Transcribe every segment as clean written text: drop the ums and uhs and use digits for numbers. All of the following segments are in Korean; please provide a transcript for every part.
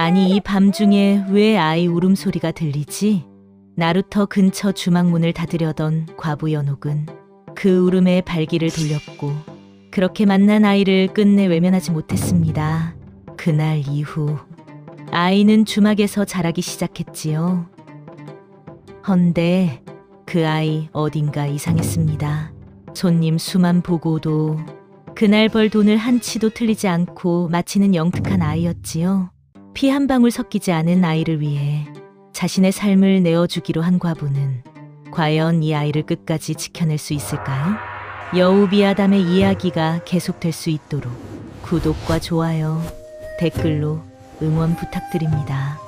아니, 이 밤중에 왜 아이 울음소리가 들리지? 나루터 근처 주막문을 닫으려던 과부 연옥은 그 울음에 발길을 돌렸고 그렇게 만난 아이를 끝내 외면하지 못했습니다. 그날 이후 아이는 주막에서 자라기 시작했지요. 헌데 그 아이 어딘가 이상했습니다. 손님 수만 보고도 그날 벌 돈을 한 치도 틀리지 않고 마치는 영특한 아이였지요. 피 한 방울 섞이지 않은 아이를 위해 자신의 삶을 내어주기로 한 과부는 과연 이 아이를 끝까지 지켜낼 수 있을까요? 여우비아담의 이야기가 계속될 수 있도록 구독과 좋아요, 댓글로 응원 부탁드립니다.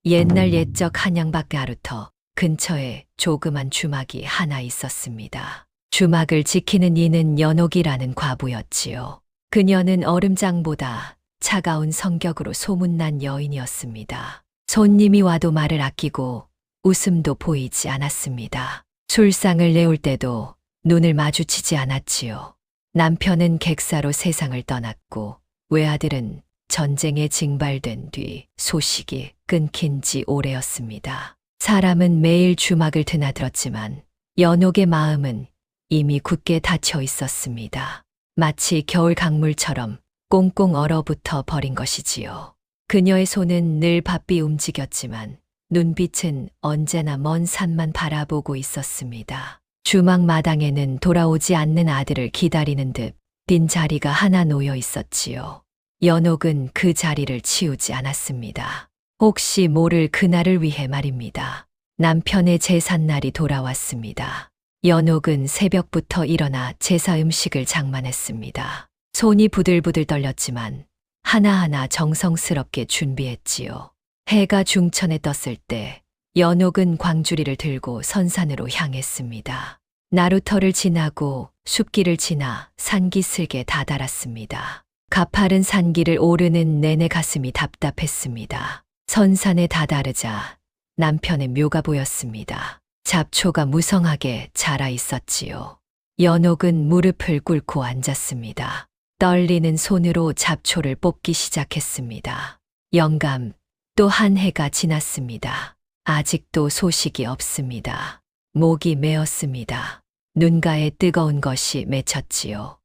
옛날 옛적 한양밖에 아루터 근처에 조그만 주막이 하나 있었습니다. 주막을 지키는 이는 연옥이라는 과부였지요. 그녀는 얼음장보다 차가운 성격으로 소문난 여인이었습니다. 손님이 와도 말을 아끼고 웃음도 보이지 않았습니다. 술상을 내올 때도 눈을 마주치지 않았지요. 남편은 객사로 세상을 떠났고 외아들은 전쟁에 징발된 뒤 소식이 끊긴 지 오래였습니다. 사람은 매일 주막을 드나들었지만 연옥의 마음은 이미 굳게 닫혀 있었습니다. 마치 겨울 강물처럼 꽁꽁 얼어붙어 버린 것이지요. 그녀의 손은 늘 바삐 움직였지만 눈빛은 언제나 먼 산만 바라보고 있었습니다. 주막 마당에는 돌아오지 않는 아들을 기다리는 듯 빈 자리가 하나 놓여 있었지요. 연옥은 그 자리를 치우지 않았습니다. 혹시 모를 그날을 위해 말입니다. 남편의 제삿날이 돌아왔습니다. 연옥은 새벽부터 일어나 제사 음식을 장만했습니다. 손이 부들부들 떨렸지만 하나하나 정성스럽게 준비했지요. 해가 중천에 떴을 때 연옥은 광주리를 들고 선산으로 향했습니다. 나루터를 지나고 숲길을 지나 산기슭에 다다랐습니다. 가파른 산길을 오르는 내내 가슴이 답답했습니다. 선산에 다다르자 남편의 묘가 보였습니다. 잡초가 무성하게 자라 있었지요. 연옥은 무릎을 꿇고 앉았습니다. 떨리는 손으로 잡초를 뽑기 시작했습니다. 영감, 또 한 해가 지났습니다. 아직도 소식이 없습니다. 목이 메었습니다. 눈가에 뜨거운 것이 맺혔지요.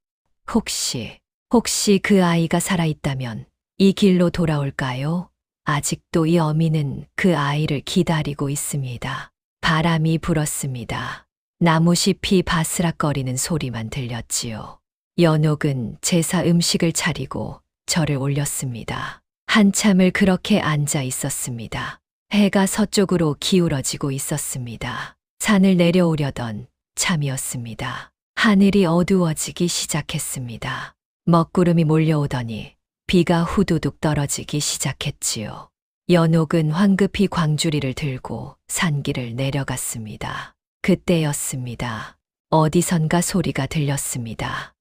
혹시 그 아이가 살아있다면 이 길로 돌아올까요? 아직도 이 어미는 그 아이를 기다리고 있습니다. 바람이 불었습니다. 나무잎이 바스락거리는 소리만 들렸지요. 연옥은 제사 음식을 차리고 절을 올렸습니다. 한참을 그렇게 앉아 있었습니다. 해가 서쪽으로 기울어지고 있었습니다. 산을 내려오려던 참이었습니다. 하늘이 어두워지기 시작했습니다. 먹구름이 몰려오더니 비가 후두둑 떨어지기 시작했지요. 연옥은 황급히 광주리를 들고 산길을 내려갔습니다. 그때였습니다. 어디선가 소리가 들렸습니다.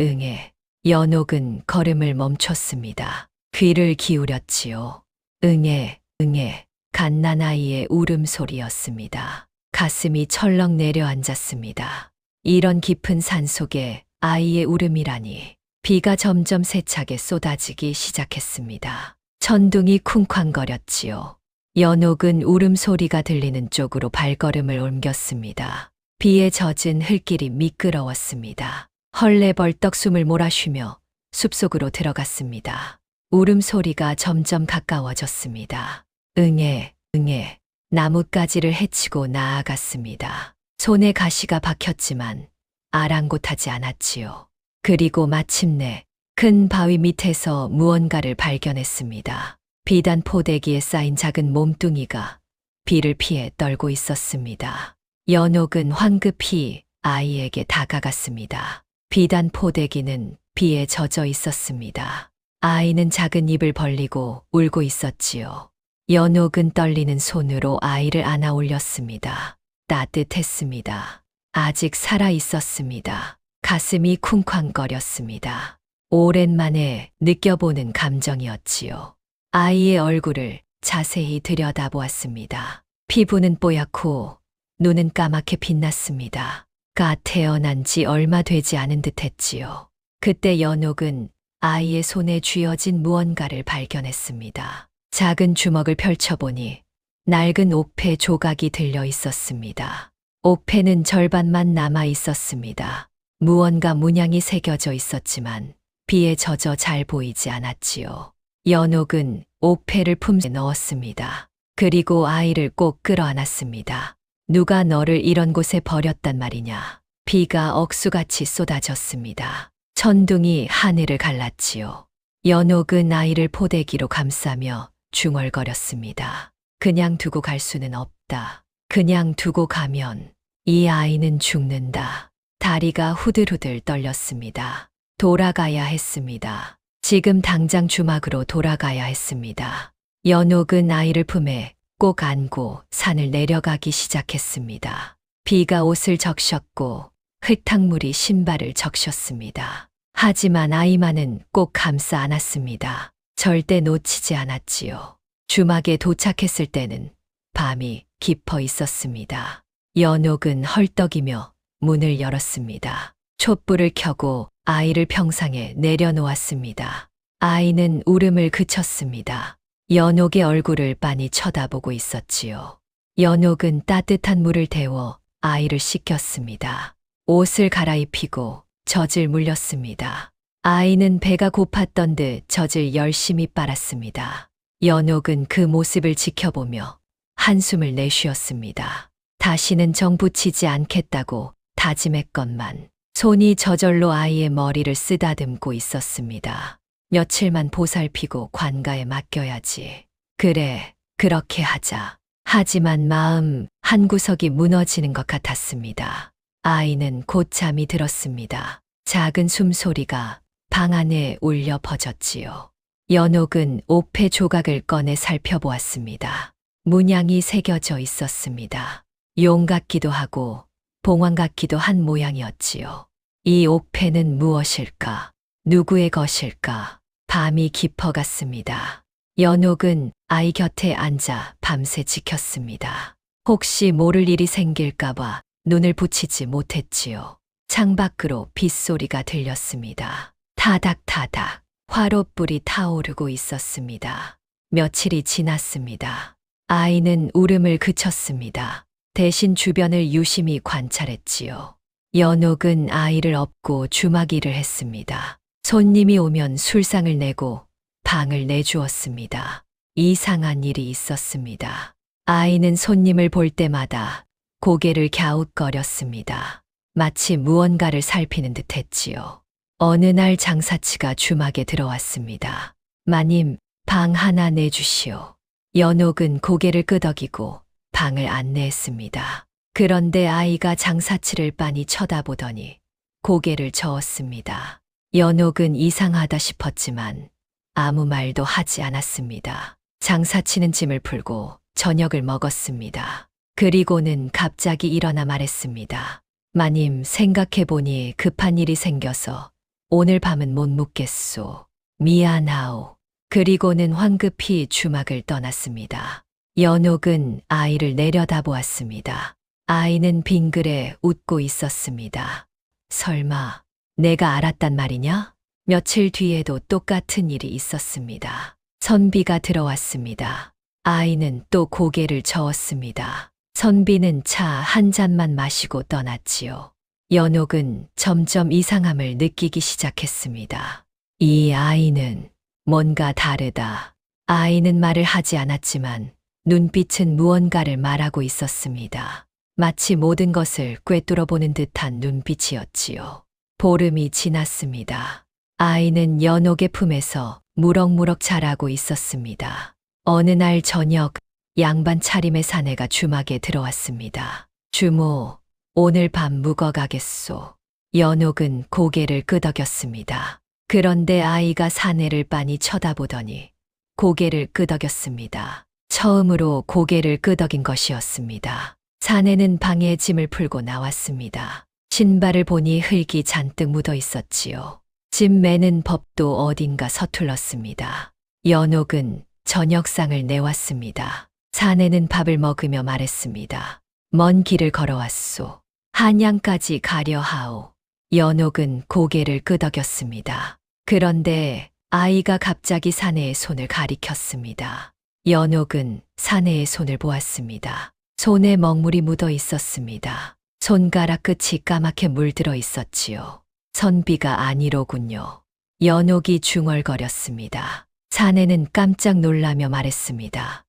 응애. 연옥은 걸음을 멈췄습니다. 귀를 기울였지요. 응애, 응애. 갓난아이의 울음소리였습니다. 가슴이 철렁 내려앉았습니다. 이런 깊은 산속에 아이의 울음이라니. 비가 점점 세차게 쏟아지기 시작했습니다. 천둥이 쿵쾅거렸지요. 연옥은 울음소리가 들리는 쪽으로 발걸음을 옮겼습니다. 비에 젖은 흙길이 미끄러웠습니다. 헐레벌떡 숨을 몰아쉬며 숲속으로 들어갔습니다. 울음소리가 점점 가까워졌습니다. 응애, 응애. 나뭇가지를 헤치고 나아갔습니다. 손에 가시가 박혔지만 아랑곳하지 않았지요. 그리고 마침내 큰 바위 밑에서 무언가를 발견했습니다. 비단 포대기에 쌓인 작은 몸뚱이가 비를 피해 떨고 있었습니다. 연옥은 황급히 아이에게 다가갔습니다. 비단 포대기는 비에 젖어 있었습니다. 아이는 작은 입을 벌리고 울고 있었지요. 연옥은 떨리는 손으로 아이를 안아 올렸습니다. 따뜻했습니다. 아직 살아 있었습니다. 가슴이 쿵쾅거렸습니다. 오랜만에 느껴보는 감정이었지요. 아이의 얼굴을 자세히 들여다보았습니다. 피부는 뽀얗고 눈은 까맣게 빛났습니다. 가 태어난 지 얼마 되지 않은 듯 했지요. 그때 연옥은 아이의 손에 쥐어진 무언가를 발견했습니다. 작은 주먹을 펼쳐보니 낡은 옥패 조각이 들려 있었습니다. 옥패는 절반만 남아 있었습니다. 무언가 문양이 새겨져 있었지만 비에 젖어 잘 보이지 않았지요. 연옥은 옥패를 품에 넣었습니다. 그리고 아이를 꼭 끌어안았습니다. 누가 너를 이런 곳에 버렸단 말이냐. 비가 억수같이 쏟아졌습니다. 천둥이 하늘을 갈랐지요. 연옥은 아이를 포대기로 감싸며 중얼거렸습니다. 그냥 두고 갈 수는 없다. 그냥 두고 가면 이 아이는 죽는다. 다리가 후들후들 떨렸습니다. 돌아가야 했습니다. 지금 당장 주막으로 돌아가야 했습니다. 연옥은 아이를 품에 꼭 안고 산을 내려가기 시작했습니다. 비가 옷을 적셨고 흙탕물이 신발을 적셨습니다. 하지만 아이만은 꼭 감싸 안았습니다. 절대 놓치지 않았지요. 주막에 도착했을 때는 밤이 깊어 있었습니다. 연옥은 헐떡이며 문을 열었습니다. 촛불을 켜고 아이를 평상에 내려놓았습니다. 아이는 울음을 그쳤습니다. 연옥의 얼굴을 빤히 쳐다보고 있었지요. 연옥은 따뜻한 물을 데워 아이를 씻겼습니다. 옷을 갈아입히고 젖을 물렸습니다. 아이는 배가 고팠던 듯 젖을 열심히 빨았습니다. 연옥은 그 모습을 지켜보며 한숨을 내쉬었습니다. 다시는 정 붙이지 않겠다고 다짐했건만 손이 저절로 아이의 머리를 쓰다듬고 있었습니다. 며칠만 보살피고 관가에 맡겨야지. 그래, 그렇게 하자. 하지만 마음 한구석이 무너지는 것 같았습니다. 아이는 곧 잠이 들었습니다. 작은 숨소리가 방 안에 울려 퍼졌지요. 연옥은 옥패 조각을 꺼내 살펴보았습니다. 문양이 새겨져 있었습니다. 용 같기도 하고 봉황 같기도 한 모양이었지요. 이 옥패는 무엇일까? 누구의 것일까? 밤이 깊어갔습니다. 연옥은 아이 곁에 앉아 밤새 지켰습니다. 혹시 모를 일이 생길까봐 눈을 붙이지 못했지요. 창밖으로 빗소리가 들렸습니다. 타닥타닥 화롯불이 타오르고 있었습니다. 며칠이 지났습니다. 아이는 울음을 그쳤습니다. 대신 주변을 유심히 관찰했지요. 연옥은 아이를 업고 주막일을 했습니다. 손님이 오면 술상을 내고 방을 내주었습니다. 이상한 일이 있었습니다. 아이는 손님을 볼 때마다 고개를 갸웃거렸습니다. 마치 무언가를 살피는 듯 했지요. 어느 날 장사치가 주막에 들어왔습니다. 마님, 방 하나 내주시오. 연옥은 고개를 끄덕이고 방을 안내했습니다. 그런데 아이가 장사치를 빤히 쳐다보더니 고개를 저었습니다. 연옥은 이상하다 싶었지만 아무 말도 하지 않았습니다. 장사치는 짐을 풀고 저녁을 먹었습니다. 그리고는 갑자기 일어나 말했습니다. 마님, 생각해보니 급한 일이 생겨서 오늘 밤은 못 묵겠소. 미안하오. 그리고는 황급히 주막을 떠났습니다. 연옥은 아이를 내려다보았습니다. 아이는 빙그레 웃고 있었습니다. 설마 내가 알았단 말이냐? 며칠 뒤에도 똑같은 일이 있었습니다. 선비가 들어왔습니다. 아이는 또 고개를 저었습니다. 선비는 차 한 잔만 마시고 떠났지요. 연옥은 점점 이상함을 느끼기 시작했습니다. 이 아이는 뭔가 다르다. 아이는 말을 하지 않았지만 눈빛은 무언가를 말하고 있었습니다. 마치 모든 것을 꿰뚫어 보는 듯한 눈빛이었지요. 보름이 지났습니다. 아이는 연옥의 품에서 무럭무럭 자라고 있었습니다. 어느 날 저녁 양반 차림의 사내가 주막에 들어왔습니다. 주모, 오늘 밤 묵어가겠소. 연옥은 고개를 끄덕였습니다. 그런데 아이가 사내를 빤히 쳐다보더니 고개를 끄덕였습니다. 처음으로 고개를 끄덕인 것이었습니다. 사내는 방에 짐을 풀고 나왔습니다. 신발을 보니 흙이 잔뜩 묻어 있었지요. 짐 매는 법도 어딘가 서툴렀습니다. 연옥은 저녁상을 내왔습니다. 사내는 밥을 먹으며 말했습니다. 먼 길을 걸어왔소. 한양까지 가려 하오. 연옥은 고개를 끄덕였습니다. 그런데 아이가 갑자기 사내의 손을 가리켰습니다. 연옥은 사내의 손을 보았습니다. 손에 먹물이 묻어 있었습니다. 손가락 끝이 까맣게 물들어 있었지요. 선비가 아니로군요. 연옥이 중얼거렸습니다. 사내는 깜짝 놀라며 말했습니다.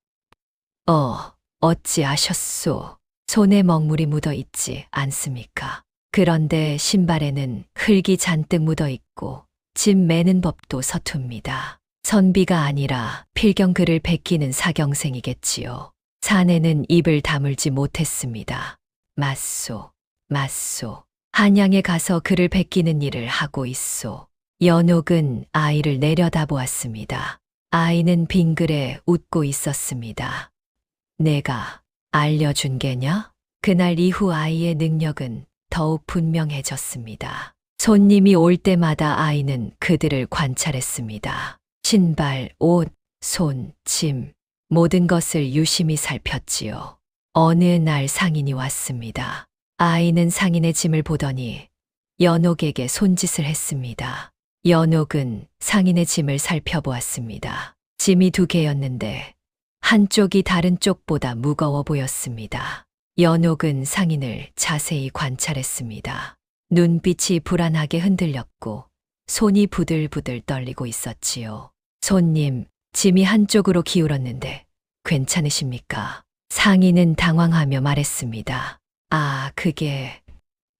어찌 아셨소? 손에 먹물이 묻어 있지 않습니까? 그런데 신발에는 흙이 잔뜩 묻어 있고 집 매는 법도 서툽니다. 선비가 아니라 필경 그를 베끼는 사경생이겠지요. 사내는 입을 다물지 못했습니다. 맞소, 맞소. 한양에 가서 그를 베끼는 일을 하고 있소. 연옥은 아이를 내려다보았습니다. 아이는 빙그레 웃고 있었습니다. 내가 알려준 게냐? 그날 이후 아이의 능력은 더욱 분명해졌습니다. 손님이 올 때마다 아이는 그들을 관찰했습니다. 신발, 옷, 손, 짐, 모든 것을 유심히 살폈지요. 어느 날 상인이 왔습니다. 아이는 상인의 짐을 보더니 연옥에게 손짓을 했습니다. 연옥은 상인의 짐을 살펴보았습니다. 짐이 2개였는데 한쪽이 다른 쪽보다 무거워 보였습니다. 연옥은 상인을 자세히 관찰했습니다. 눈빛이 불안하게 흔들렸고 손이 부들부들 떨리고 있었지요. 손님, 짐이 한쪽으로 기울었는데 괜찮으십니까? 상인은 당황하며 말했습니다. 그게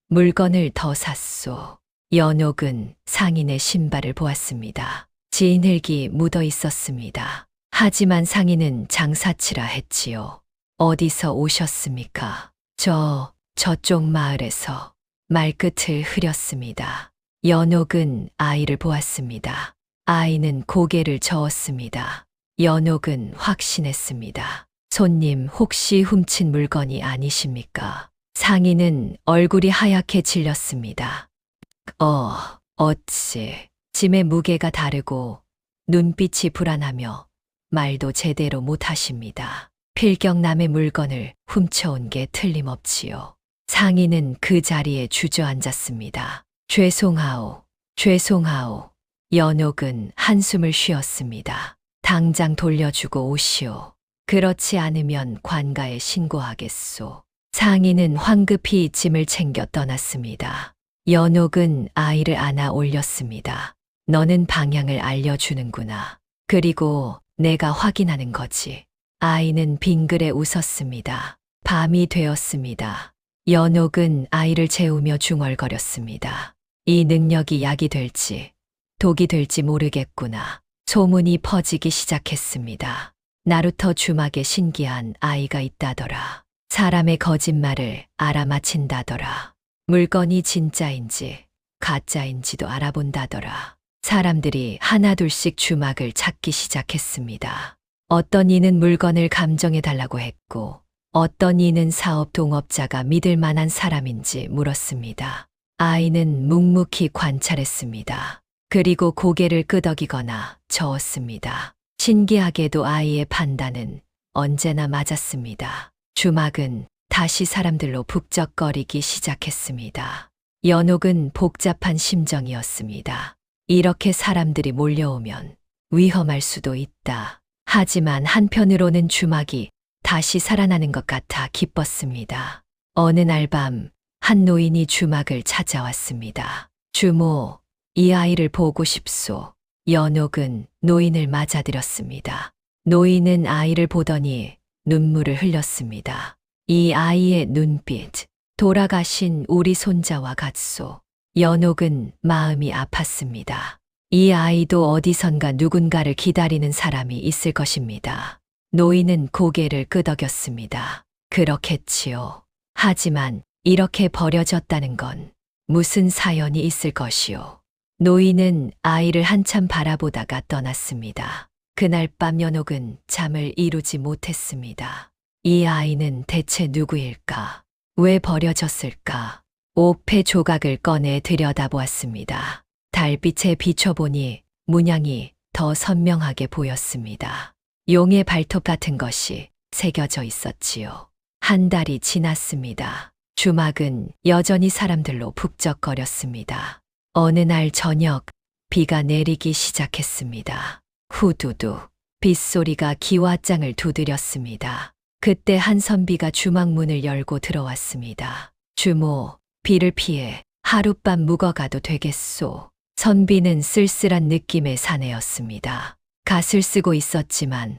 물건을 더 샀소. 연옥은 상인의 신발을 보았습니다. 진흙이 묻어 있었습니다. 하지만 상인은 장사치라 했지요. 어디서 오셨습니까? 저쪽 마을에서. 말끝을 흐렸습니다. 연옥은 아이를 보았습니다. 아이는 고개를 저었습니다. 연옥은 확신했습니다. 손님 혹시 훔친 물건이 아니십니까? 상인은 얼굴이 하얗게 질렸습니다. 어찌 짐의 무게가 다르고 눈빛이 불안하며 말도 제대로 못하십니다. 필경남의 물건을 훔쳐온 게 틀림없지요. 상인은 그 자리에 주저앉았습니다. 죄송하오, 죄송하오. 연옥은 한숨을 쉬었습니다. 당장 돌려주고 오시오. 그렇지 않으면 관가에 신고하겠소. 상인은 황급히 짐을 챙겨 떠났습니다. 연옥은 아이를 안아 올렸습니다. 너는 방향을 알려주는구나. 그리고 내가 확인하는 거지. 아이는 빙그레 웃었습니다. 밤이 되었습니다. 연옥은 아이를 재우며 중얼거렸습니다. 이 능력이 약이 될지 독이 될지 모르겠구나. 소문이 퍼지기 시작했습니다. 나루터 주막에 신기한 아이가 있다더라. 사람의 거짓말을 알아맞힌다더라. 물건이 진짜인지 가짜인지도 알아본다더라. 사람들이 하나둘씩 주막을 찾기 시작했습니다. 어떤 이는 물건을 감정해달라고 했고 어떤 이는 사업 동업자가 믿을 만한 사람인지 물었습니다. 아이는 묵묵히 관찰했습니다. 그리고 고개를 끄덕이거나 저었습니다. 신기하게도 아이의 판단은 언제나 맞았습니다. 주막은 다시 사람들로 북적거리기 시작했습니다. 연옥은 복잡한 심정이었습니다. 이렇게 사람들이 몰려오면 위험할 수도 있다. 하지만 한편으로는 주막이 다시 살아나는 것 같아 기뻤습니다. 어느 날 밤 한 노인이 주막을 찾아왔습니다. 주모, 이 아이를 보고 싶소. 연옥은 노인을 맞아들였습니다. 노인은 아이를 보더니 눈물을 흘렸습니다. 이 아이의 눈빛, 돌아가신 우리 손자와 같소. 연옥은 마음이 아팠습니다. 이 아이도 어디선가 누군가를 기다리는 사람이 있을 것입니다. 노인은 고개를 끄덕였습니다. 그렇겠지요. 하지만 이렇게 버려졌다는 건 무슨 사연이 있을 것이오. 노인은 아이를 한참 바라보다가 떠났습니다. 그날 밤 연옥은 잠을 이루지 못했습니다. 이 아이는 대체 누구일까? 왜 버려졌을까? 옥패 조각을 꺼내 들여다보았습니다. 달빛에 비춰보니 문양이 더 선명하게 보였습니다. 용의 발톱 같은 것이 새겨져 있었지요. 한 달이 지났습니다. 주막은 여전히 사람들로 북적거렸습니다. 어느 날 저녁 비가 내리기 시작했습니다. 후두두. 빗소리가 기와장을 두드렸습니다. 그때 한선비가 주막문을 열고 들어왔습니다. 주모, 비를 피해 하룻밤 묵어가도 되겠소. 선비는 쓸쓸한 느낌의 사내였습니다. 갓을 쓰고 있었지만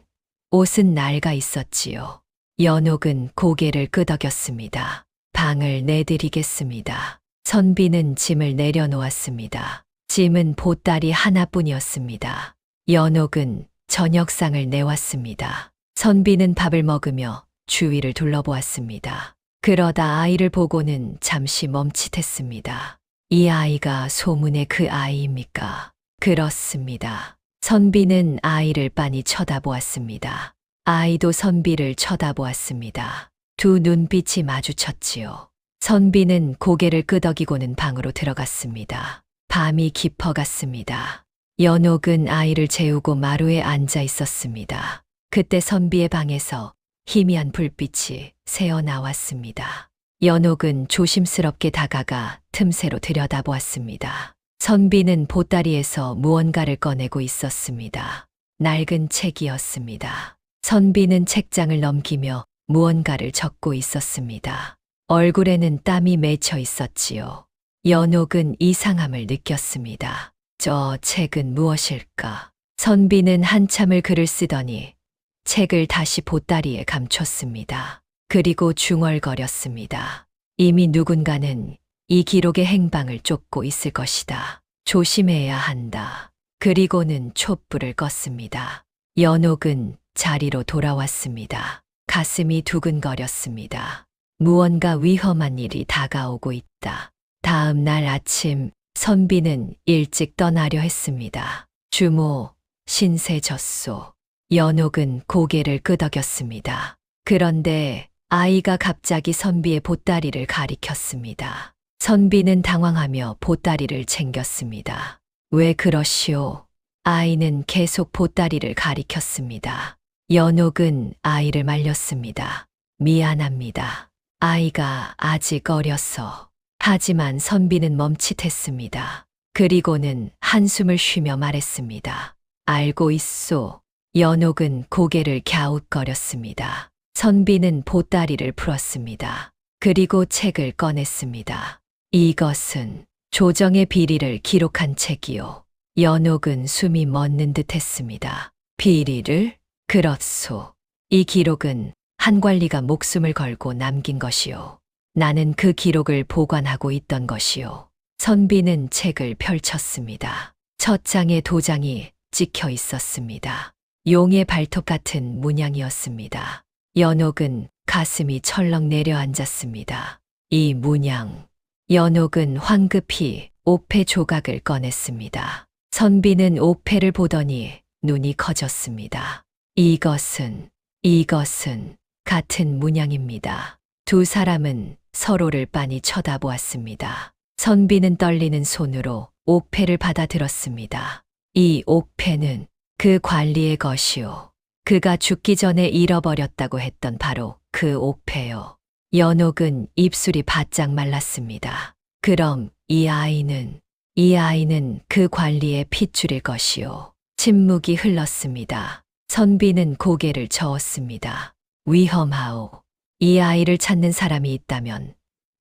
옷은 낡아 있었지요. 연옥은 고개를 끄덕였습니다. 방을 내드리겠습니다. 선비는 짐을 내려놓았습니다. 짐은 보따리 하나뿐이었습니다. 연옥은 저녁상을 내왔습니다. 선비는 밥을 먹으며 주위를 둘러보았습니다. 그러다 아이를 보고는 잠시 멈칫했습니다. 이 아이가 소문의 그 아이입니까? 그렇습니다. 선비는 아이를 빤히 쳐다보았습니다. 아이도 선비를 쳐다보았습니다. 두 눈빛이 마주쳤지요. 선비는 고개를 끄덕이고는 방으로 들어갔습니다. 밤이 깊어갔습니다. 연옥은 아이를 재우고 마루에 앉아 있었습니다. 그때 선비의 방에서 희미한 불빛이 새어 나왔습니다. 연옥은 조심스럽게 다가가 틈새로 들여다보았습니다. 선비는 보따리에서 무언가를 꺼내고 있었습니다. 낡은 책이었습니다. 선비는 책장을 넘기며 무언가를 적고 있었습니다. 얼굴에는 땀이 맺혀 있었지요. 연옥은 이상함을 느꼈습니다. 저 책은 무엇일까? 선비는 한참을 글을 쓰더니 책을 다시 보따리에 감췄습니다. 그리고 중얼거렸습니다. 이미 누군가는 이 기록의 행방을 쫓고 있을 것이다. 조심해야 한다. 그리고는 촛불을 껐습니다. 연옥은 자리로 돌아왔습니다. 가슴이 두근거렸습니다. 무언가 위험한 일이 다가오고 있다. 다음 날 아침 선비는 일찍 떠나려 했습니다. 주모, 신세 졌소. 연옥은 고개를 끄덕였습니다. 그런데 아이가 갑자기 선비의 보따리를 가리켰습니다. 선비는 당황하며 보따리를 챙겼습니다. 왜 그러시오? 아이는 계속 보따리를 가리켰습니다. 연옥은 아이를 말렸습니다. 미안합니다. 아이가 아직 어려서. 하지만 선비는 멈칫했습니다. 그리고는 한숨을 쉬며 말했습니다. 알고 있소. 연옥은 고개를 갸웃거렸습니다. 선비는 보따리를 풀었습니다. 그리고 책을 꺼냈습니다. 이것은 조정의 비리를 기록한 책이요. 연옥은 숨이 멎는 듯 했습니다. 비리를? 그렇소. 이 기록은 한 관리가 목숨을 걸고 남긴 것이요. 나는 그 기록을 보관하고 있던 것이요. 선비는 책을 펼쳤습니다. 첫 장에 도장이 찍혀 있었습니다. 용의 발톱 같은 문양이었습니다. 연옥은 가슴이 철렁 내려앉았습니다. 이 문양. 연옥은 황급히 옥패 조각을 꺼냈습니다. 선비는 옥패를 보더니 눈이 커졌습니다. 이것은 같은 문양입니다. 두 사람은 서로를 빤히 쳐다보았습니다. 선비는 떨리는 손으로 옥패를 받아들었습니다. 이 옥패는 그 관리의 것이요. 그가 죽기 전에 잃어버렸다고 했던 바로 그 옥패요. 연옥은 입술이 바짝 말랐습니다. 그럼 이 아이는 그 관리의 핏줄일 것이요. 침묵이 흘렀습니다. 선비는 고개를 저었습니다. 위험하오. 이 아이를 찾는 사람이 있다면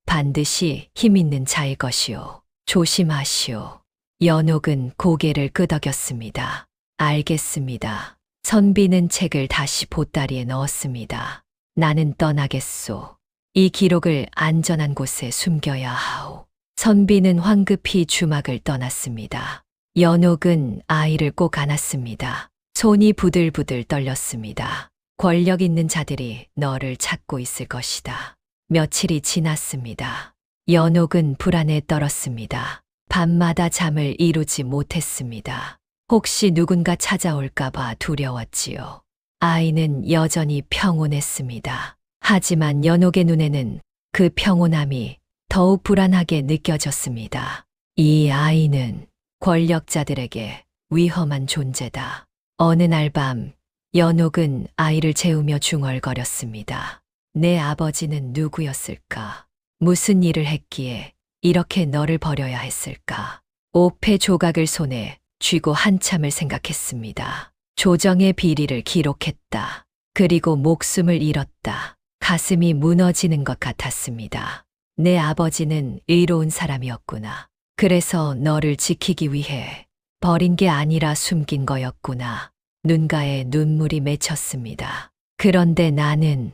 반드시 힘 있는 자일 것이요. 조심하시오. 연옥은 고개를 끄덕였습니다. 알겠습니다. 선비는 책을 다시 보따리에 넣었습니다. 나는 떠나겠소. 이 기록을 안전한 곳에 숨겨야 하오. 선비는 황급히 주막을 떠났습니다. 연옥은 아이를 꼭 안았습니다. 손이 부들부들 떨렸습니다. 권력 있는 자들이 너를 찾고 있을 것이다. 며칠이 지났습니다. 연옥은 불안에 떨었습니다. 밤마다 잠을 이루지 못했습니다. 혹시 누군가 찾아올까봐 두려웠지요. 아이는 여전히 평온했습니다. 하지만 연옥의 눈에는 그 평온함이 더욱 불안하게 느껴졌습니다. 이 아이는 권력자들에게 위험한 존재다. 어느 날 밤, 연옥은 아이를 재우며 중얼거렸습니다. 내 아버지는 누구였을까? 무슨 일을 했기에 이렇게 너를 버려야 했을까? 옥패 조각을 손에 쥐고 한참을 생각했습니다. 조정의 비리를 기록했다. 그리고 목숨을 잃었다. 가슴이 무너지는 것 같았습니다. 내 아버지는 의로운 사람이었구나. 그래서 너를 지키기 위해 버린 게 아니라 숨긴 거였구나. 눈가에 눈물이 맺혔습니다. 그런데 나는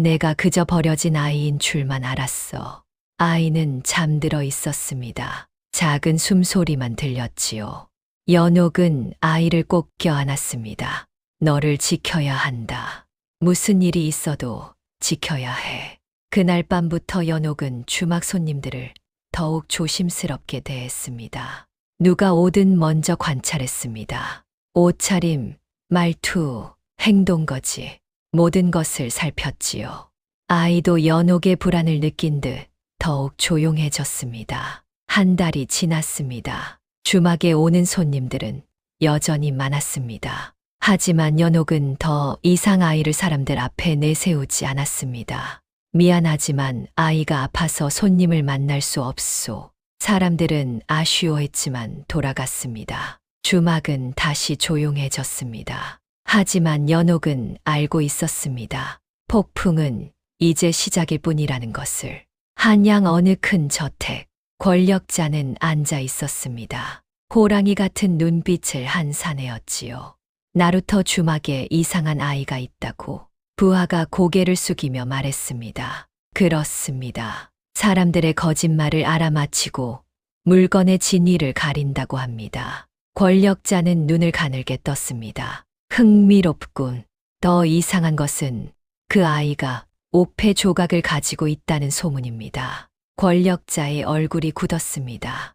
내가 그저 버려진 아이인 줄만 알았어. 아이는 잠들어 있었습니다. 작은 숨소리만 들렸지요. 연옥은 아이를 꼭 껴안았습니다. 너를 지켜야 한다. 무슨 일이 있어도 지켜야 해. 그날 밤부터 연옥은 주막 손님들을 더욱 조심스럽게 대했습니다. 누가 오든 먼저 관찰했습니다. 옷차림, 말투, 행동거지, 모든 것을 살폈지요. 아이도 연옥의 불안을 느낀 듯 더욱 조용해졌습니다. 한 달이 지났습니다. 주막에 오는 손님들은 여전히 많았습니다. 하지만 연옥은 더 이상 아이를 사람들 앞에 내세우지 않았습니다. 미안하지만 아이가 아파서 손님을 만날 수 없소. 사람들은 아쉬워했지만 돌아갔습니다. 주막은 다시 조용해졌습니다. 하지만 연옥은 알고 있었습니다. 폭풍은 이제 시작일 뿐이라는 것을. 한양 어느 큰 저택, 권력자는 앉아 있었습니다. 호랑이 같은 눈빛을 한 사내였지요. 나루터 주막에 이상한 아이가 있다고 부하가 고개를 숙이며 말했습니다. 그렇습니다. 사람들의 거짓말을 알아맞히고 물건의 진위를 가린다고 합니다. 권력자는 눈을 가늘게 떴습니다. 흥미롭군. 더 이상한 것은 그 아이가 옥패 조각을 가지고 있다는 소문입니다. 권력자의 얼굴이 굳었습니다.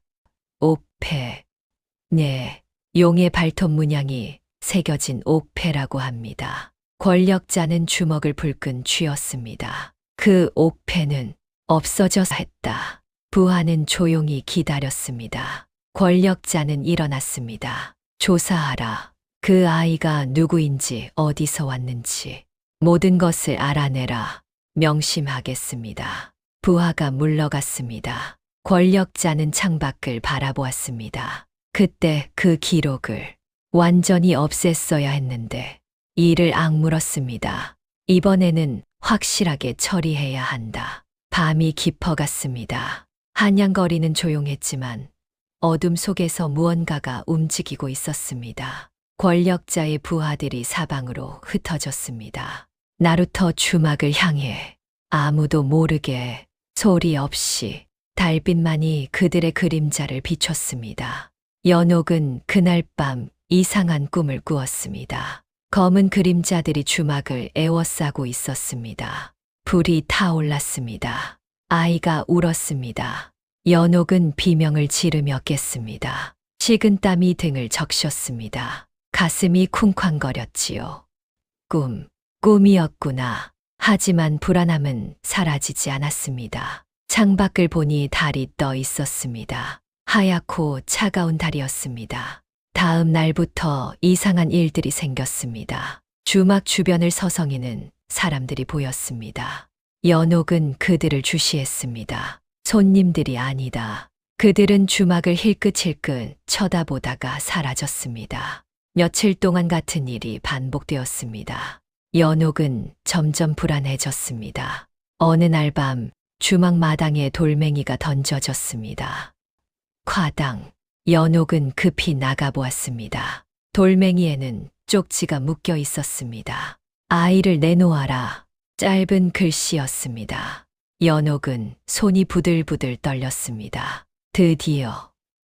옥패. 네, 용의 발톱 문양이 새겨진 옥패라고 합니다. 권력자는 주먹을 불끈 쥐었습니다. 그 옥패는 없어져서 했다. 부하는 조용히 기다렸습니다. 권력자는 일어났습니다. 조사하라. 그 아이가 누구인지 어디서 왔는지 모든 것을 알아내라. 명심하겠습니다. 부하가 물러갔습니다. 권력자는 창밖을 바라보았습니다. 그때 그 기록을 완전히 없앴어야 했는데 이를 악물었습니다. 이번에는 확실하게 처리해야 한다. 밤이 깊어갔습니다. 한양거리는 조용했지만 어둠 속에서 무언가가 움직이고 있었습니다. 권력자의 부하들이 사방으로 흩어졌습니다. 나루터 주막을 향해 아무도 모르게 소리 없이 달빛만이 그들의 그림자를 비췄습니다. 연옥은 그날 밤 이상한 꿈을 꾸었습니다. 검은 그림자들이 주막을 에워싸고 있었습니다. 불이 타올랐습니다. 아이가 울었습니다. 연옥은 비명을 지르며 깼습니다. 식은땀이 등을 적셨습니다. 가슴이 쿵쾅거렸지요. 꿈이었구나. 하지만 불안함은 사라지지 않았습니다. 창밖을 보니 달이 떠 있었습니다. 하얗고 차가운 달이었습니다. 다음 날부터 이상한 일들이 생겼습니다. 주막 주변을 서성이는 사람들이 보였습니다. 연옥은 그들을 주시했습니다. 손님들이 아니다. 그들은 주막을 힐끗힐끗 쳐다보다가 사라졌습니다. 며칠 동안 같은 일이 반복되었습니다. 연옥은 점점 불안해졌습니다. 어느 날 밤 주막 마당에 돌멩이가 던져졌습니다. 과당. 연옥은 급히 나가보았습니다. 돌멩이에는 쪽지가 묶여 있었습니다. 아이를 내놓아라. 짧은 글씨였습니다. 연옥은 손이 부들부들 떨렸습니다.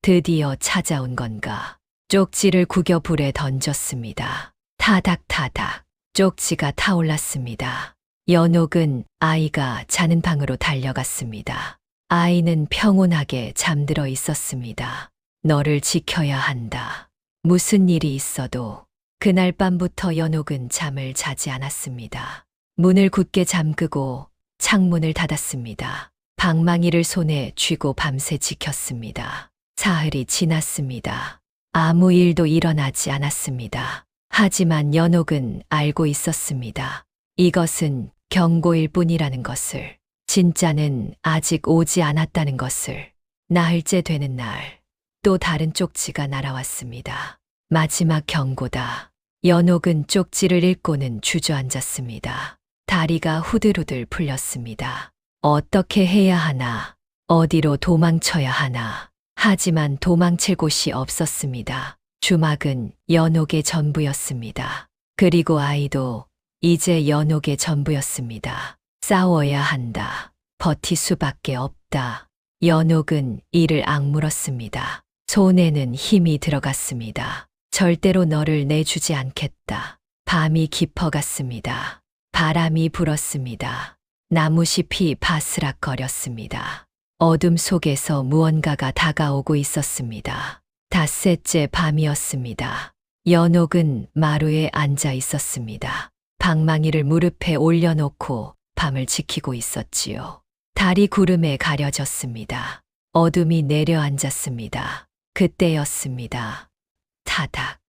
드디어 찾아온 건가. 쪽지를 구겨 불에 던졌습니다. 타닥타닥 쪽지가 타올랐습니다. 연옥은 아이가 자는 방으로 달려갔습니다. 아이는 평온하게 잠들어 있었습니다. 너를 지켜야 한다. 무슨 일이 있어도. 그날 밤부터 연옥은 잠을 자지 않았습니다. 문을 굳게 잠그고 창문을 닫았습니다. 방망이를 손에 쥐고 밤새 지켰습니다. 사흘이 지났습니다. 아무 일도 일어나지 않았습니다. 하지만 연옥은 알고 있었습니다. 이것은 경고일 뿐이라는 것을. 진짜는 아직 오지 않았다는 것을. 나흘째 되는 날, 또 다른 쪽지가 날아왔습니다. 마지막 경고다. 연옥은 쪽지를 읽고는 주저앉았습니다. 다리가 후들후들 풀렸습니다. 어떻게 해야 하나, 어디로 도망쳐야 하나. 하지만 도망칠 곳이 없었습니다. 주막은 연옥의 전부였습니다. 그리고 아이도 이제 연옥의 전부였습니다. 싸워야 한다. 버틸 수밖에 없다. 연옥은 이를 악물었습니다. 손에는 힘이 들어갔습니다. 절대로 너를 내주지 않겠다. 밤이 깊어갔습니다. 바람이 불었습니다. 나무잎이 바스락거렸습니다. 어둠 속에서 무언가가 다가오고 있었습니다. 닷새째 밤이었습니다. 연옥은 마루에 앉아 있었습니다. 방망이를 무릎에 올려놓고 밤을 지키고 있었지요. 달이 구름에 가려졌습니다. 어둠이 내려앉았습니다. 그때였습니다. 타닥.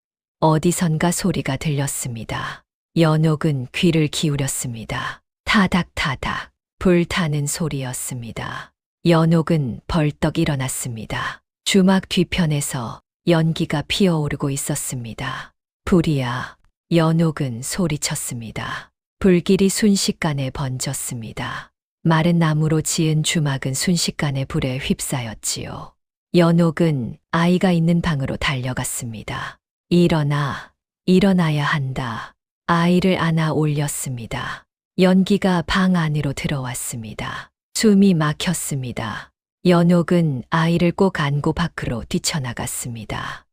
어디선가 소리가 들렸습니다. 연옥은 귀를 기울였습니다. 타닥타닥. 불타는 소리였습니다. 연옥은 벌떡 일어났습니다. 주막 뒤편에서 연기가 피어오르고 있었습니다. 불이야. 연옥은 소리쳤습니다. 불길이 순식간에 번졌습니다. 마른 나무로 지은 주막은 순식간에 불에 휩싸였지요. 연옥은 아이가 있는 방으로 달려갔습니다. 일어나, 일어나야 한다. 아이를 안아 올렸습니다. 연기가 방 안으로 들어왔습니다. 숨이 막혔습니다. 연옥은 아이를 꼭 안고 밖으로 뛰쳐나갔습니다.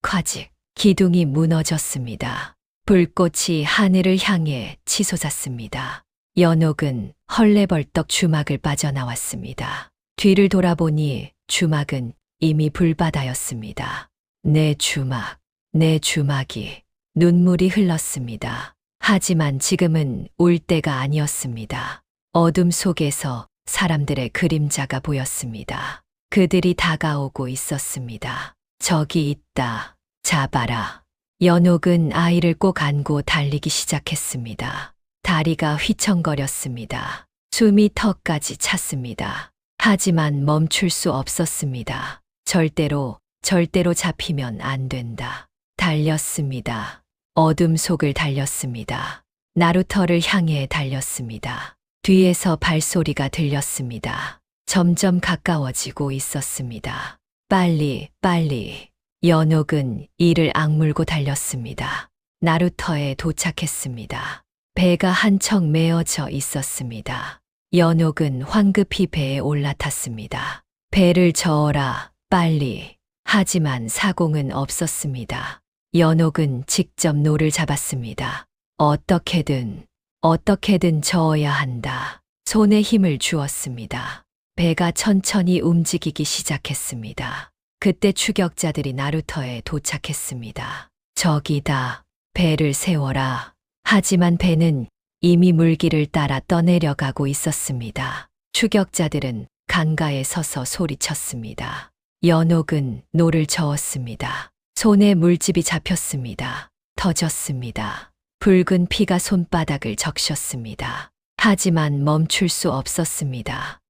콰직, 기둥이 무너졌습니다. 불꽃이 하늘을 향해 치솟았습니다. 연옥은 헐레벌떡 주막을 빠져나왔습니다. 뒤를 돌아보니 주막은 이미 불바다였습니다. 내 주막, 내 주막이. 눈물이 흘렀습니다. 하지만 지금은 울 때가 아니었습니다. 어둠 속에서 사람들의 그림자가 보였습니다. 그들이 다가오고 있었습니다. 저기 있다. 잡아라. 연옥은 아이를 꼭 안고 달리기 시작했습니다. 다리가 휘청거렸습니다. 숨이 턱까지 찼습니다. 하지만 멈출 수 없었습니다. 절대로 잡히면 안 된다. 달렸습니다. 어둠 속을 달렸습니다. 나루터를 향해 달렸습니다. 뒤에서 발소리가 들렸습니다. 점점 가까워지고 있었습니다. 빨리, 빨리. 연옥은 이를 악물고 달렸습니다. 나루터에 도착했습니다. 배가 한 척 메어져 있었습니다. 연옥은 황급히 배에 올라탔습니다. 배를 저어라, 빨리. 하지만 사공은 없었습니다. 연옥은 직접 노를 잡았습니다. 어떻게든 저어야 한다. 손에 힘을 주었습니다. 배가 천천히 움직이기 시작했습니다. 그때 추격자들이 나루터에 도착했습니다. 저기다. 배를 세워라. 하지만 배는 이미 물길을 따라 떠내려가고 있었습니다. 추격자들은 강가에 서서 소리쳤습니다. 연옥은 노를 저었습니다. 손에 물집이 잡혔습니다. 터졌습니다. 붉은 피가 손바닥을 적셨습니다. 하지만 멈출 수 없었습니다.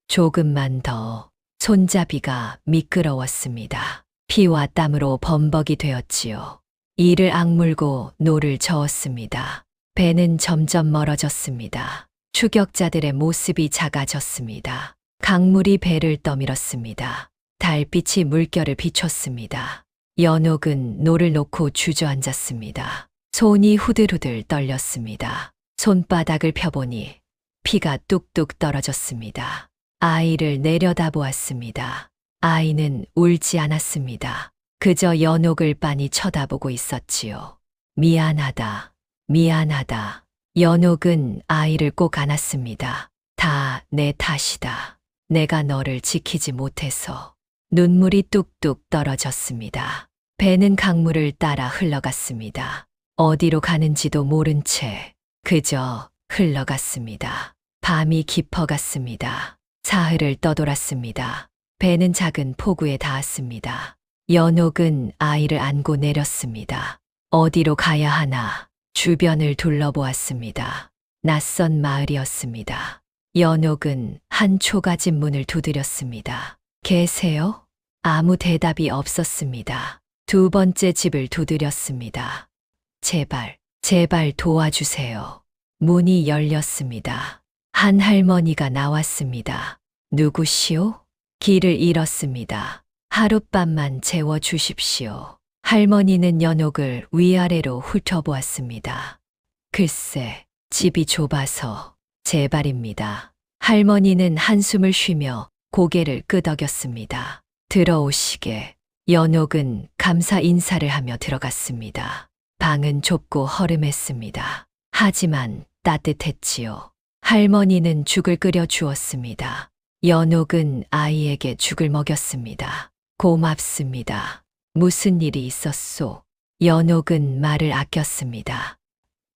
조금만 더. 손잡이가 미끄러웠습니다. 피와 땀으로 범벅이 되었지요. 이를 악물고 노를 저었습니다. 배는 점점 멀어졌습니다. 추격자들의 모습이 작아졌습니다. 강물이 배를 떠밀었습니다. 달빛이 물결을 비췄습니다. 연옥은 노를 놓고 주저앉았습니다. 손이 후들후들 떨렸습니다. 손바닥을 펴보니 피가 뚝뚝 떨어졌습니다. 아이를 내려다보았습니다. 아이는 울지 않았습니다. 그저 연옥을 빤히 쳐다보고 있었지요. 미안하다. 연옥은 아이를 꼭 안았습니다. 다 내 탓이다. 내가 너를 지키지 못해서. 눈물이 뚝뚝 떨어졌습니다. 배는 강물을 따라 흘러갔습니다. 어디로 가는지도 모른 채 그저 흘러갔습니다. 밤이 깊어갔습니다. 사흘을 떠돌았습니다. 배는 작은 포구에 닿았습니다. 연옥은 아이를 안고 내렸습니다. 어디로 가야 하나 주변을 둘러보았습니다. 낯선 마을이었습니다. 연옥은 한 초가집 문을 두드렸습니다. 계세요? 아무 대답이 없었습니다. 두 번째 집을 두드렸습니다. 제발, 제발 도와주세요. 문이 열렸습니다. 한 할머니가 나왔습니다. 누구시오? 길을 잃었습니다. 하룻밤만 재워주십시오. 할머니는 연옥을 위아래로 훑어보았습니다. 글쎄, 집이 좁아서 제발입니다. 할머니는 한숨을 쉬며 고개를 끄덕였습니다. 들어오시게. 연옥은 감사 인사를 하며 들어갔습니다. 방은 좁고 허름했습니다. 하지만 따뜻했지요. 할머니는 죽을 끓여 주었습니다. 연옥은 아이에게 죽을 먹였습니다. 고맙습니다. 무슨 일이 있었소? 연옥은 말을 아꼈습니다.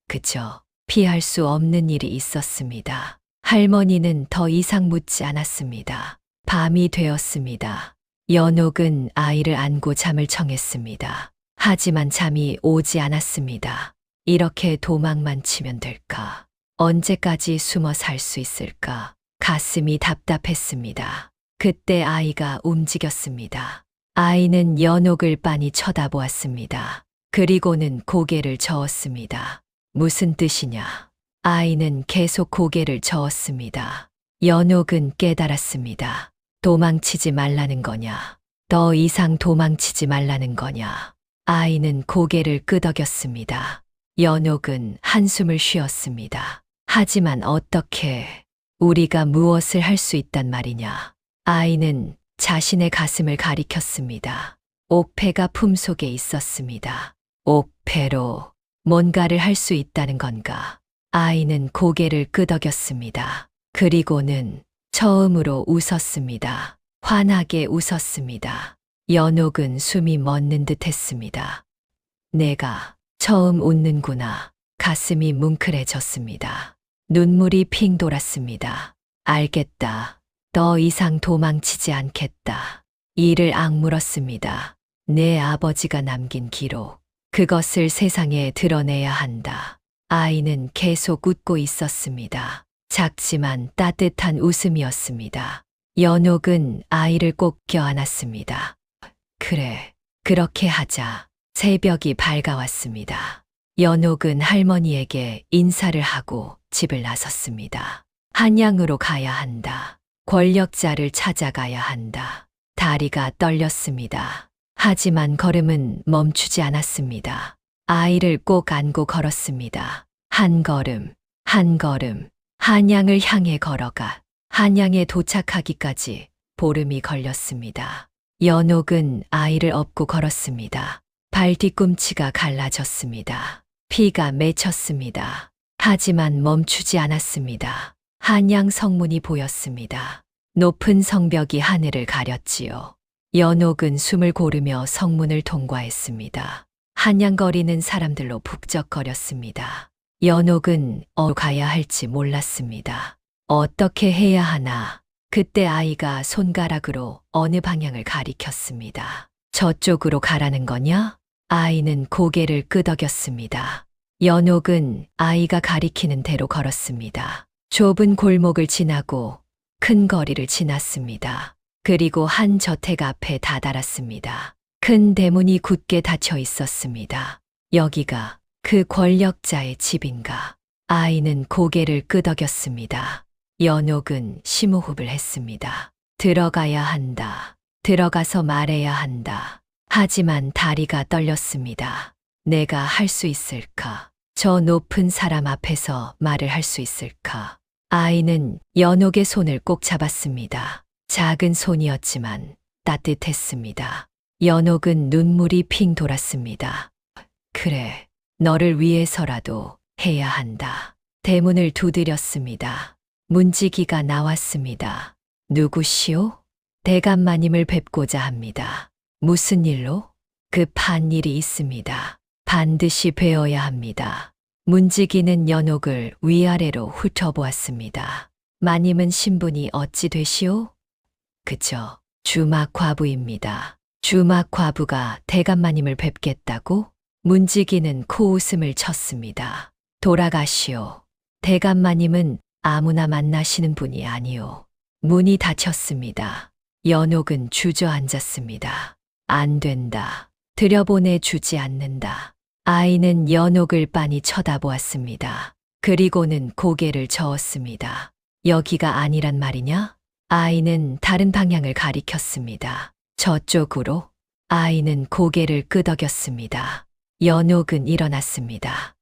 그저 피할 수 없는 일이 있었습니다. 할머니는 더 이상 묻지 않았습니다. 밤이 되었습니다. 연옥은 아이를 안고 잠을 청했습니다. 하지만 잠이 오지 않았습니다. 이렇게 도망만 치면 될까? 언제까지 숨어 살 수 있을까? 가슴이 답답했습니다. 그때 아이가 움직였습니다. 아이는 연옥을 빤히 쳐다보았습니다. 그리고는 고개를 저었습니다. 무슨 뜻이냐? 아이는 계속 고개를 저었습니다. 연옥은 깨달았습니다. 도망치지 말라는 거냐? 더 이상 도망치지 말라는 거냐? 아이는 고개를 끄덕였습니다. 연옥은 한숨을 쉬었습니다. 하지만 어떻게 우리가 무엇을 할 수 있단 말이냐? 아이는 자신의 가슴을 가리켰습니다. 옥패가 품속에 있었습니다. 옥패로 뭔가를 할 수 있다는 건가? 아이는 고개를 끄덕였습니다. 그리고는 처음으로 웃었습니다. 환하게 웃었습니다. 연옥은 숨이 멎는 듯 했습니다. 내가 처음 웃는구나. 가슴이 뭉클해졌습니다. 눈물이 핑 돌았습니다. 알겠다. 더 이상 도망치지 않겠다. 이를 악물었습니다. 내 아버지가 남긴 기록. 그것을 세상에 드러내야 한다. 아이는 계속 웃고 있었습니다. 작지만 따뜻한 웃음이었습니다. 연옥은 아이를 꼭 껴안았습니다. 그래, 그렇게 하자. 새벽이 밝아왔습니다. 연옥은 할머니에게 인사를 하고 집을 나섰습니다. 한양으로 가야 한다. 권력자를 찾아가야 한다. 다리가 떨렸습니다. 하지만 걸음은 멈추지 않았습니다. 아이를 꼭 안고 걸었습니다. 한 걸음, 한 걸음, 한양을 향해 걸어가 한양에 도착하기까지 보름이 걸렸습니다. 연옥은 아이를 업고 걸었습니다. 발 뒤꿈치가 갈라졌습니다. 피가 맺혔습니다. 하지만 멈추지 않았습니다. 한양 성문이 보였습니다. 높은 성벽이 하늘을 가렸지요. 연옥은 숨을 고르며 성문을 통과했습니다. 한양거리는 사람들로 북적거렸습니다. 연옥은 가야 할지 몰랐습니다. 어떻게 해야 하나? 그때 아이가 손가락으로 어느 방향을 가리켰습니다. 저쪽으로 가라는 거냐? 아이는 고개를 끄덕였습니다. 연옥은 아이가 가리키는 대로 걸었습니다. 좁은 골목을 지나고 큰 거리를 지났습니다. 그리고 한 저택 앞에 다다랐습니다. 큰 대문이 굳게 닫혀 있었습니다. 여기가 그 권력자의 집인가? 아이는 고개를 끄덕였습니다. 연옥은 심호흡을 했습니다. 들어가야 한다. 들어가서 말해야 한다. 하지만 다리가 떨렸습니다. 내가 할 수 있을까? 저 높은 사람 앞에서 말을 할 수 있을까? 아이는 연옥의 손을 꼭 잡았습니다. 작은 손이었지만 따뜻했습니다. 연옥은 눈물이 핑 돌았습니다. 그래, 너를 위해서라도 해야 한다. 대문을 두드렸습니다. 문지기가 나왔습니다. 누구시오? 대감마님을 뵙고자 합니다. 무슨 일로? 급한 일이 있습니다. 반드시 뵈어야 합니다. 문지기는 연옥을 위아래로 훑어보았습니다. 마님은 신분이 어찌 되시오? 그저 주막 과부입니다. 주막 과부가 대감마님을 뵙겠다고? 문지기는 코웃음을 쳤습니다. 돌아가시오. 대감마님은 아무나 만나시는 분이 아니오. 문이 닫혔습니다. 연옥은 주저앉았습니다. 안 된다. 들여보내 주지 않는다. 아이는 연옥을 빤히 쳐다보았습니다. 그리고는 고개를 저었습니다. 여기가 아니란 말이냐? 아이는 다른 방향을 가리켰습니다. 저쪽으로? 아이는 고개를 끄덕였습니다. 연옥은 일어났습니다.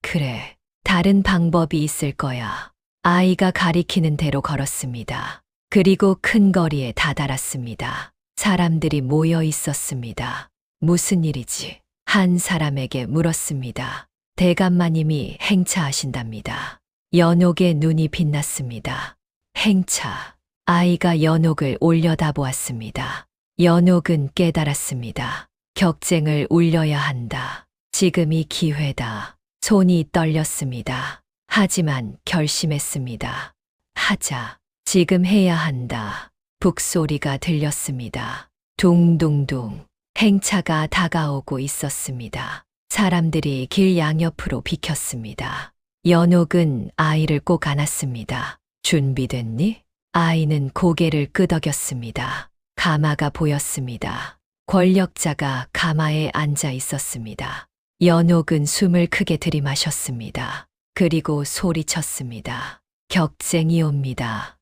그래, 다른 방법이 있을 거야. 아이가 가리키는 대로 걸었습니다. 그리고 큰 거리에 다다랐습니다. 사람들이 모여 있었습니다. 무슨 일이지? 한 사람에게 물었습니다. 대감마님이 행차하신답니다. 연옥의 눈이 빛났습니다. 행차. 아이가 연옥을 올려다보았습니다. 연옥은 깨달았습니다. 격쟁을 울려야 한다. 지금이 기회다. 손이 떨렸습니다. 하지만 결심했습니다. 하자. 지금 해야 한다. 북소리가 들렸습니다. 둥둥둥. 행차가 다가오고 있었습니다. 사람들이 길 양옆으로 비켰습니다. 연옥은 아이를 꼭 안았습니다. 준비됐니? 아이는 고개를 끄덕였습니다. 가마가 보였습니다. 권력자가 가마에 앉아 있었습니다. 연옥은 숨을 크게 들이마셨습니다. 그리고 소리쳤습니다. 격쟁이 옵니다.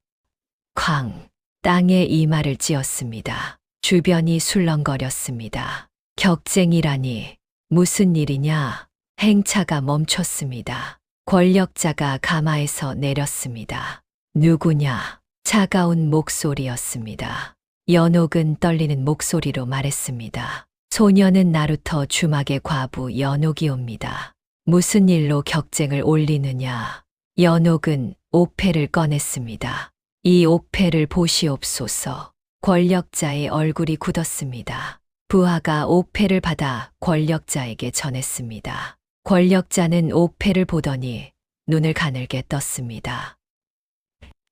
쾅! 땅에 이마를 찧었습니다. 주변이 술렁거렸습니다. 격쟁이라니 무슨 일이냐? 행차가 멈췄습니다. 권력자가 가마에서 내렸습니다. 누구냐? 차가운 목소리였습니다. 연옥은 떨리는 목소리로 말했습니다. 소녀는 나루터 주막의 과부 연옥이옵니다. 무슨 일로 격쟁을 올리느냐? 연옥은 옥패를 꺼냈습니다. 이 옥패를 보시옵소서. 권력자의 얼굴이 굳었습니다. 부하가 옥패를 받아 권력자에게 전했습니다. 권력자는 옥패를 보더니 눈을 가늘게 떴습니다.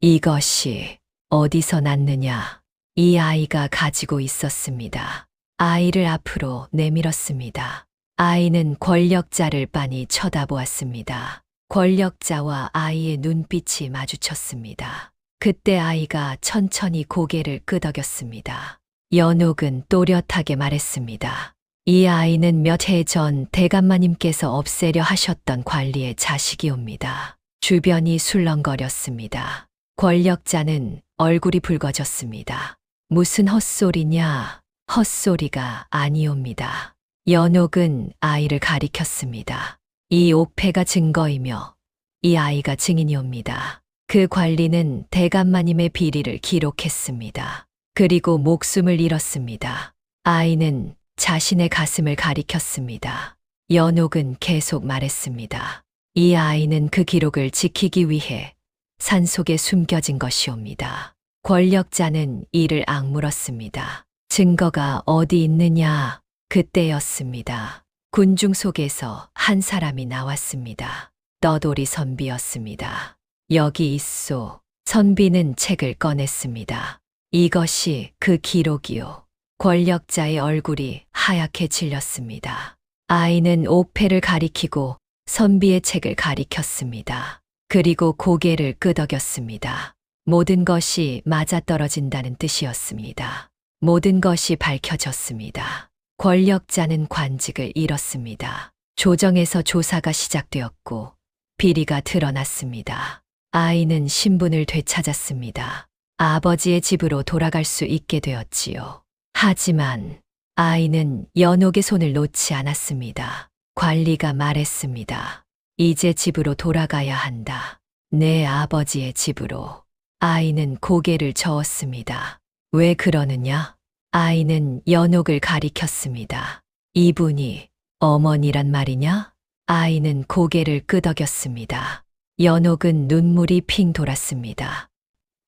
이것이 어디서 났느냐? 이 아이가 가지고 있었습니다. 아이를 앞으로 내밀었습니다. 아이는 권력자를 빤히 쳐다보았습니다. 권력자와 아이의 눈빛이 마주쳤습니다. 그때 아이가 천천히 고개를 끄덕였습니다. 연옥은 또렷하게 말했습니다. 이 아이는 몇 해 전 대감마님께서 없애려 하셨던 관리의 자식이옵니다. 주변이 술렁거렸습니다. 권력자는 얼굴이 붉어졌습니다. 무슨 헛소리냐? 헛소리가 아니옵니다. 연옥은 아이를 가리켰습니다. 이 옥패가 증거이며 이 아이가 증인이옵니다. 그 관리는 대감마님의 비리를 기록했습니다. 그리고 목숨을 잃었습니다. 아이는 자신의 가슴을 가리켰습니다. 연옥은 계속 말했습니다. 이 아이는 그 기록을 지키기 위해 산속에 숨겨진 것이옵니다. 권력자는 이를 악물었습니다. 증거가 어디 있느냐? 그때였습니다. 군중 속에서 한 사람이 나왔습니다. 떠돌이 선비였습니다. 여기 있소. 선비는 책을 꺼냈습니다. 이것이 그 기록이요. 권력자의 얼굴이 하얗게 질렸습니다. 아이는 옥패를 가리키고 선비의 책을 가리켰습니다. 그리고 고개를 끄덕였습니다. 모든 것이 맞아떨어진다는 뜻이었습니다. 모든 것이 밝혀졌습니다. 권력자는 관직을 잃었습니다. 조정에서 조사가 시작되었고 비리가 드러났습니다. 아이는 신분을 되찾았습니다. 아버지의 집으로 돌아갈 수 있게 되었지요. 하지만 아이는 연옥의 손을 놓지 않았습니다. 관리가 말했습니다. 이제 집으로 돌아가야 한다. 내 아버지의 집으로. 아이는 고개를 저었습니다. 왜 그러느냐? 아이는 연옥을 가리켰습니다. 이분이 어머니란 말이냐? 아이는 고개를 끄덕였습니다. 연옥은 눈물이 핑 돌았습니다.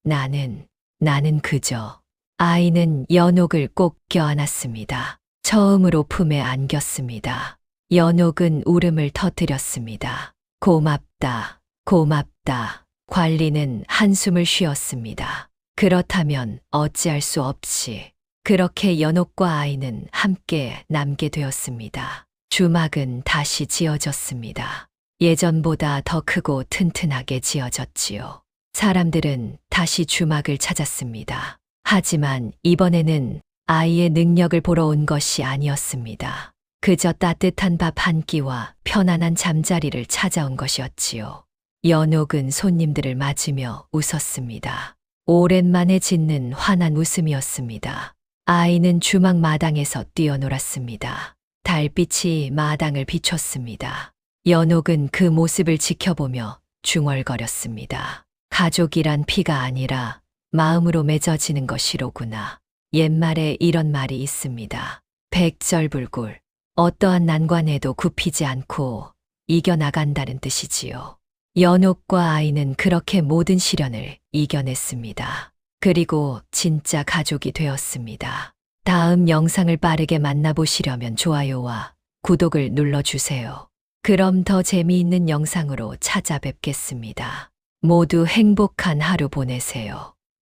나는 그저. 아이는 연옥을 꼭 껴안았습니다. 처음으로 품에 안겼습니다. 연옥은 울음을 터뜨렸습니다. 고맙다, 고맙다. 관리는 한숨을 쉬었습니다. 그렇다면 어찌할 수 없이 그렇게 연옥과 아이는 함께 남게 되었습니다. 주막은 다시 지어졌습니다. 예전보다 더 크고 튼튼하게 지어졌지요. 사람들은 다시 주막을 찾았습니다. 하지만 이번에는 아이의 능력을 보러 온 것이 아니었습니다. 그저 따뜻한 밥 한 끼와 편안한 잠자리를 찾아온 것이었지요. 연옥은 손님들을 맞으며 웃었습니다. 오랜만에 짓는 환한 웃음이었습니다. 아이는 주막 마당에서 뛰어놀았습니다. 달빛이 마당을 비췄습니다. 연옥은 그 모습을 지켜보며 중얼거렸습니다. 가족이란 피가 아니라 마음으로 맺어지는 것이로구나. 옛말에 이런 말이 있습니다. 백절불굴. 어떠한 난관에도 굽히지 않고 이겨나간다는 뜻이지요. 연옥과 아이는 그렇게 모든 시련을 이겨냈습니다. 그리고 진짜 가족이 되었습니다. 다음 영상을 빠르게 만나보시려면 좋아요와 구독을 눌러주세요. 그럼 더 재미있는 영상으로 찾아뵙겠습니다. 모두 행복한 하루 보내세요.